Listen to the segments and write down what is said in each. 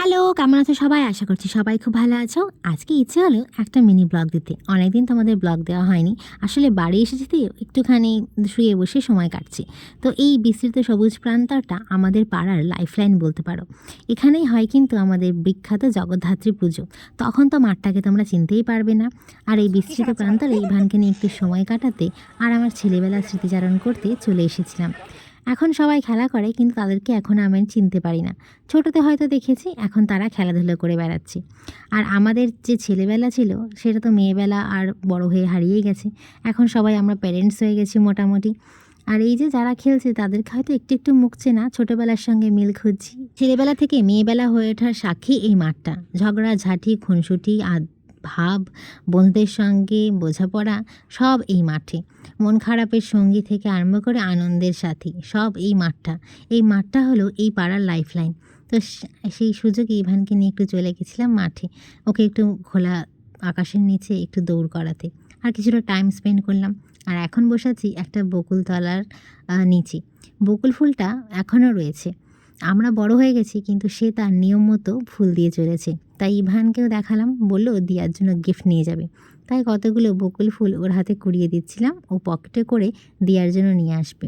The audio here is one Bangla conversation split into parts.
হ্যালো, কেমন আছো সবাই? আশা করছি সবাই খুব ভালো আছো। আজকে ইচ্ছে হলো একটা মিনি ব্লগ দিতে। অনেকদিন তোমাদের ব্লগ দেওয়া হয়নি। আসলে বাড়ি এসেছি তো একটুখানি শুয়ে বসে সময় কাটছি। তো এই বিস্তৃত সবুজ প্রান্তরটা আমাদের পাড়ার লাইফলাইন বলতে পারো। এখানেই হয় কিন্তু আমাদের বিখ্যাত জগদ্ধাত্রী পুজো। তখন তো মাঠটাকে তোমরা চিনতেই পারবে না। আর এই বিস্তৃত প্রান্তরে ইভানকে নিয়ে একটু সময় কাটাতে আর আমার ছেলেবেলার স্মৃতিচারণ করতে চলে এসেছিলাম। এখন সবাই খেলা করে কিন্তু তাদেরকে এখন আমি চিনতে পারি না। ছোটোতে হয়তো দেখেছি, এখন তারা খেলাধুলো করে বেড়াচ্ছে। আর আমাদের যে ছেলেবেলা ছিল সেটা তো মেয়েবেলা আর বড় হয়ে হারিয়েই গেছে। এখন সবাই আমরা প্যারেন্টস হয়ে গেছি মোটামুটি। আর এই যে যারা খেলছে তাদেরকে হয়তো একটু একটু মুখ চেনা, ছোটোবেলার সঙ্গে মিল খুঁজছি। ছেলেবেলা থেকে মেয়েবেলা হয়ে ওঠার সাক্ষী এই মাঠটা। ঝগড়া ঝাঁটি খুনসুটি ভাব, বন্ধুদের সঙ্গে বোঝাপড়া সব এই মাঠে। মন খারাপের সঙ্গী থেকে আরম্ভ করে আনন্দের সাথী সব এই মাঠটা হলো এই পাড়ার লাইফলাইন। তো সেই সুযোগে ইভানকে নিয়ে একটু চলে গেছিলাম মাঠে, ওকে একটু খোলা আকাশের নিচে একটু দৌড় করাতে। আর কিছুটা টাইম স্পেন্ড করলাম। আর এখন বসে আছি একটা বকুলতলার নিচে। বকুল ফুলটা এখনও রয়েছে। আমরা বড় হয়ে গেছি কিন্তু সে তার নিয়ম মতো ফুল দিয়ে চলেছে। তাই ইভানকেও দেখালাম, বলল দিয়ার জন্য গিফট নিয়ে যাবে। তাই কতগুলো বকুল ফুল ওর হাতে কুড়িয়ে দিচ্ছিলাম, ও পকেটে করে দিয়ার জন্য নিয়ে আসবে।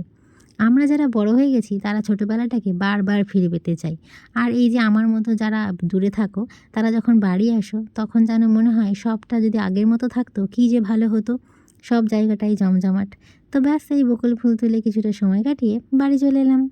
আমরা যারা বড় হয়ে গেছি তারা ছোটোবেলাটাকে বারবার ফিরে পেতে চাই। আর এই যে আমার মতো যারা দূরে থাকো, তারা যখন বাড়ি আসো তখন যেন মনে হয় সবটা যদি আগের মতো থাকতো কী যে ভালো হতো। সব জায়গাটাই জমজমাট। তো ব্যাস এই বকুল ফুল তুলে কিছুটা সময় কাটিয়ে বাড়ি চলে এলাম।